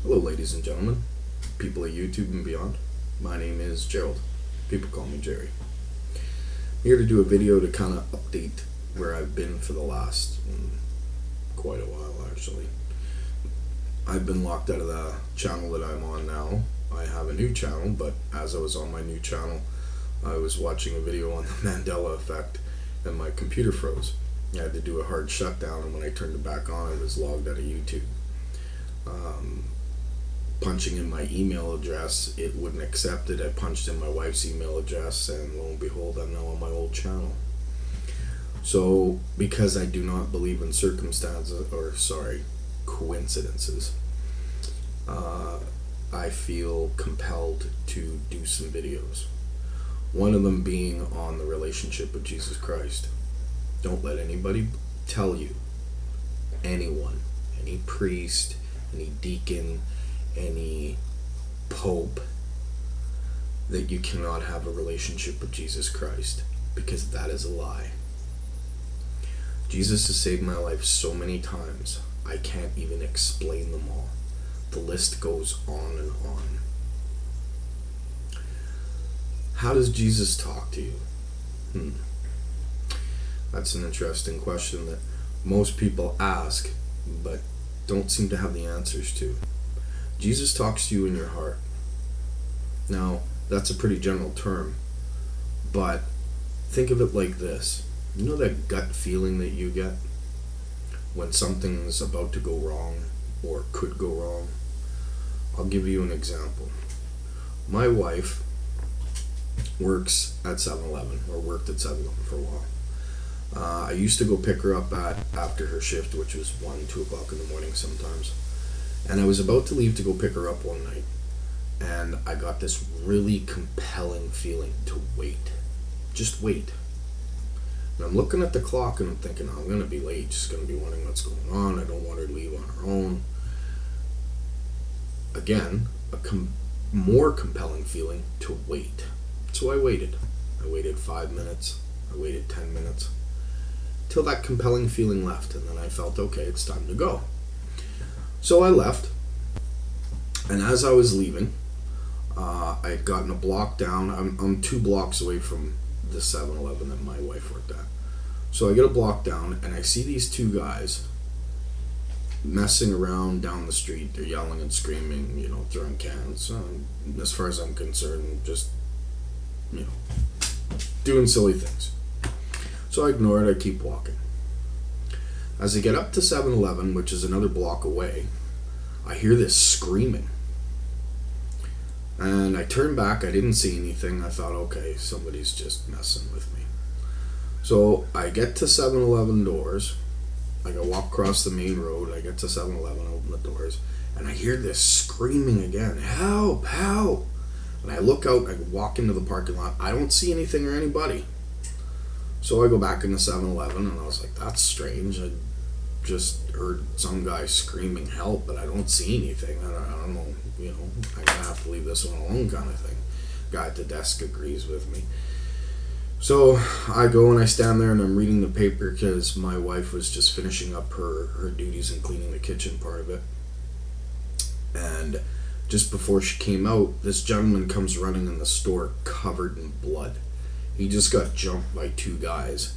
Hello, ladies and gentlemen, people of YouTube and beyond. My name is Gerald. People call me Jerry. I'm here to do a video to kind of update where I've been for the last quite a while, actually. I've been locked out of the channel that I'm on now. I have a new channel, but as I was on my new channel, I was watching a video on the Mandela effect and my computer froze. I had to do a hard shutdown, and when I turned it back on, I was logged out of YouTube. Punching in my email address, it wouldn't accept it. I punched in my wife's email address, and lo and behold, I'm now on my old channel. So, because I do not believe in coincidences, I feel compelled to do some videos. One of them being on the relationship with Jesus Christ. Don't let anybody tell you, anyone, any priest, any deacon, any pope, that you cannot have a relationship with Jesus Christ, because that is a lie. Jesus has saved my life so many times, I can't even explain them all. The list goes on and on. How does Jesus talk to you? That's an interesting question that most people ask, but don't seem to have the answers to. Jesus talks to you in your heart. Now, that's a pretty general term, but think of it like this. You know that gut feeling that you get when something's about to go wrong or could go wrong? I'll give you an example. My wife works at 7-Eleven, or worked at 7-Eleven for a while. I used to go pick her up after her shift, which was 1, 2 o'clock in the morning sometimes. And I was about to leave to go pick her up one night, and I got this really compelling feeling to wait. Just wait. And I'm looking at the clock and I'm thinking, I'm going to be late. She's going to be wondering what's going on. I don't want her to leave on her own. Again, more compelling feeling to wait. So I waited. I waited 5 minutes. I waited 10 minutes. Till that compelling feeling left, and then I felt, okay, it's time to go. So I left, and as I was leaving, I had gotten a block down. I'm 2 blocks away from the 7-Eleven that my wife worked at. So I get a block down, and I see these 2 guys messing around down the street. They're yelling and screaming, throwing cans. As far as I'm concerned, just, doing silly things. So I ignore it, I keep walking. As I get up to 7-Eleven, which is another block away, I hear this screaming. And I turn back, I didn't see anything. I thought, okay, somebody's just messing with me. So I get to 7-Eleven doors. I walk across the main road, I get to 7-Eleven, open the doors, and I hear this screaming again, help, help. And I look out, I walk into the parking lot, I don't see anything or anybody. So I go back into 7-Eleven, and I was like, that's strange. I just heard some guy screaming help, but I don't see anything. I don't know, I'm going to have to leave this one alone kind of thing. Guy at the desk agrees with me. So I go and I stand there and I'm reading the paper because my wife was just finishing up her duties and cleaning the kitchen part of it. And just before she came out, this gentleman comes running in the store covered in blood. He just got jumped by 2 guys,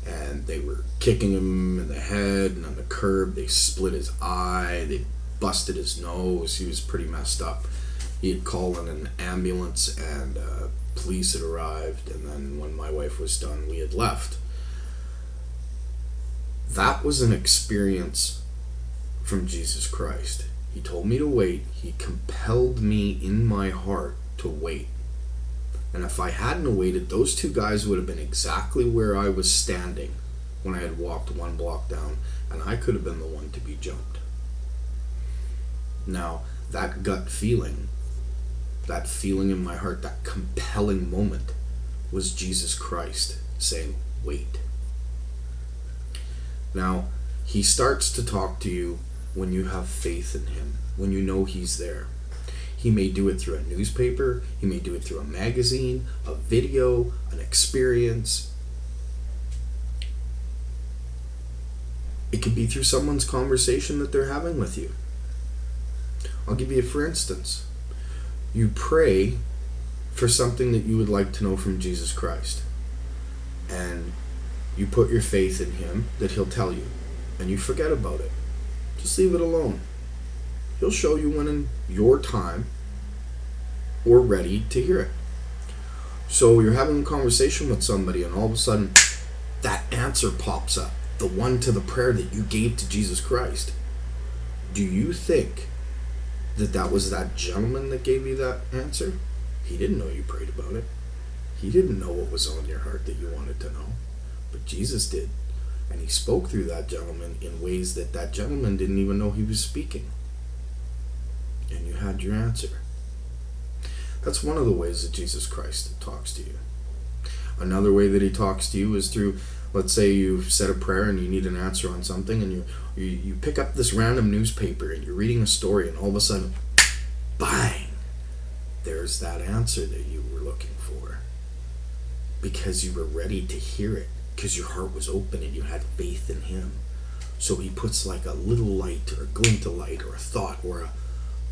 and they were kicking him in the head and on the curb. They split his eye, they busted his nose. He was pretty messed up. He had called in an ambulance, and police had arrived, and then when my wife was done, we had left. That was an experience from Jesus Christ. He told me to wait. He compelled me in my heart to wait. And if I hadn't waited, those 2 guys would have been exactly where I was standing when I had walked 1 block down, and I could have been the one to be jumped. Now, that gut feeling, that feeling in my heart, that compelling moment, was Jesus Christ saying, wait. Now, he starts to talk to you when you have faith in him, when you know he's there. He may do it through a newspaper, he may do it through a magazine, a video, an experience. It could be through someone's conversation that they're having with you. I'll give you, for instance, you pray for something that you would like to know from Jesus Christ, and you put your faith in him that he'll tell you, and you forget about it. Just leave it alone. He'll show you when in your time or ready to hear it. So you're having a conversation with somebody, and all of a sudden that answer pops up, the one to the prayer that you gave to Jesus Christ. Do you think that that was that gentleman that gave you that answer? He didn't know you prayed about it. He didn't know what was on your heart that you wanted to know. But Jesus did. And he spoke through that gentleman in ways that that gentleman didn't even know he was speaking. And you had your answer. That's one of the ways that Jesus Christ talks to you. Another way that he talks to you is through, let's say you've said a prayer and you need an answer on something, and you pick up this random newspaper and you're reading a story, and all of a sudden, bang, there's that answer that you were looking for. Because you were ready to hear it. Because your heart was open and you had faith in him. So he puts like a little light or a glint of light or a thought or a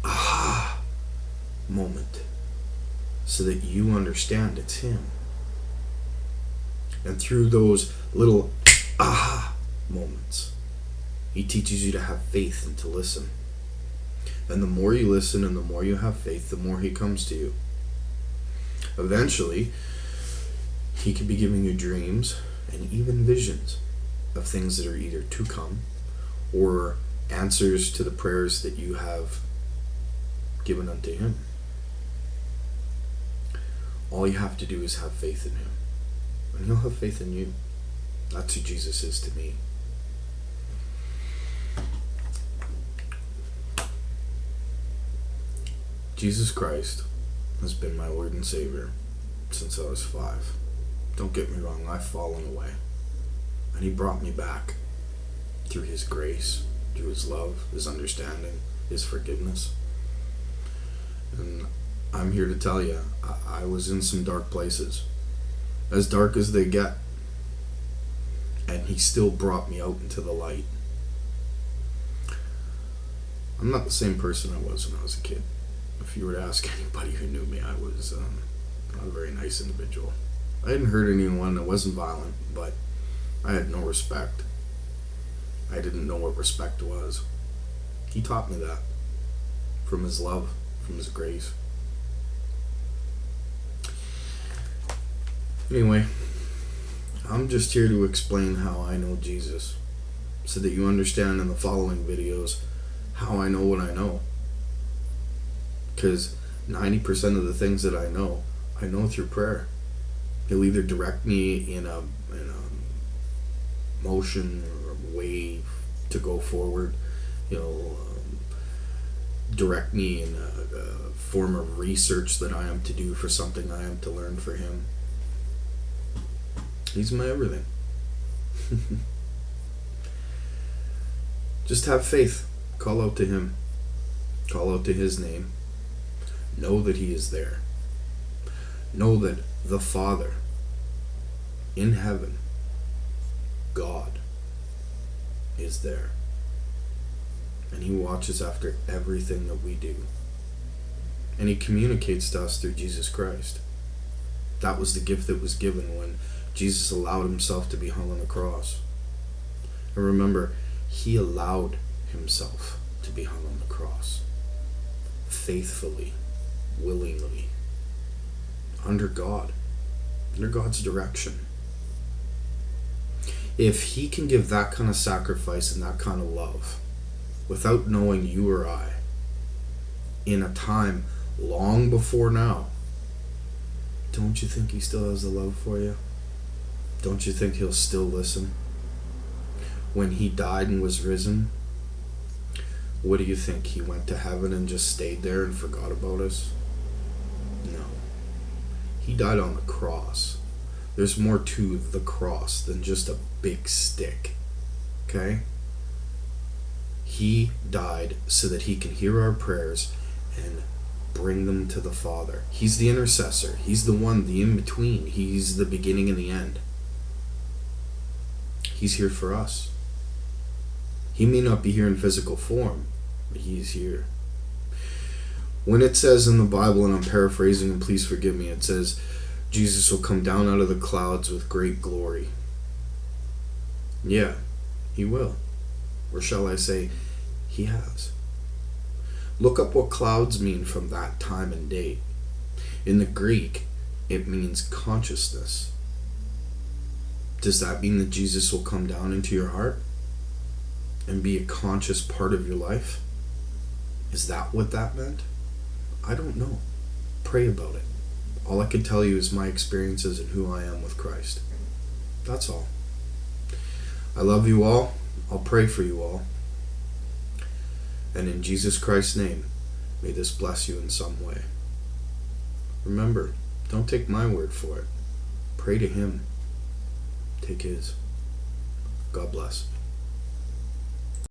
aha moment so that you understand it's him. And through those little aha moments, he teaches you to have faith and to listen. And the more you listen and the more you have faith, the more he comes to you. Eventually, he could be giving you dreams and even visions of things that are either to come or answers to the prayers that you have given unto him. All you have to do is have faith in him, and he'll have faith in you. That's who Jesus is to me. Jesus Christ has been my Lord and Savior since I was 5. Don't get me wrong, I've fallen away. And he brought me back through his grace, through his love, his understanding, his forgiveness. And I'm here to tell you, I was in some dark places. As dark as they get. And he still brought me out into the light. I'm not the same person I was when I was a kid. If you were to ask anybody who knew me, I was not a very nice individual. I didn't hurt anyone, I wasn't violent, but I had no respect. I didn't know what respect was. He taught me that from his love, from his grace. Anyway, I'm just here to explain how I know Jesus, so that you understand in the following videos how I know what I know. Because 90% of the things that I know through prayer. He'll either direct me in a motion or a way to go forward. He'll direct me in a form of research that I am to do for something I am to learn for him. He's my everything. Just have faith. Call out to him. Call out to his name. Know that he is there. Know that the Father in heaven, God, is there. And he watches after everything that we do. And he communicates to us through Jesus Christ. That was the gift that was given when Jesus allowed himself to be hung on the cross. And remember, he allowed himself to be hung on the cross. Faithfully, willingly, under God, under God's direction. If he can give that kind of sacrifice and that kind of love without knowing you or I, in a time long before now, don't you think he still has the love for you? Don't you think he'll still listen? When he died and was risen, what do you think? He went to heaven and just stayed there and forgot about us? No. He died on the cross. There's more to the cross than just a big stick. Okay? He died so that he can hear our prayers and bring them to the Father. He's the intercessor. He's the one, the in-between. He's the beginning and the end. He's here for us. He may not be here in physical form, but he is here. When it says in the Bible, and I'm paraphrasing and please forgive me, it says Jesus will come down out of the clouds with great glory. Yeah, he will. Or shall I say, he has. Look up what clouds mean from that time and date. In the Greek, it means consciousness. Does that mean that Jesus will come down into your heart and be a conscious part of your life? Is that what that meant? I don't know. Pray about it. All I can tell you is my experiences and who I am with Christ. That's all. I love you all. I'll pray for you all. And in Jesus Christ's name, may this bless you in some way. Remember, don't take my word for it. Pray to him. Take his. God bless.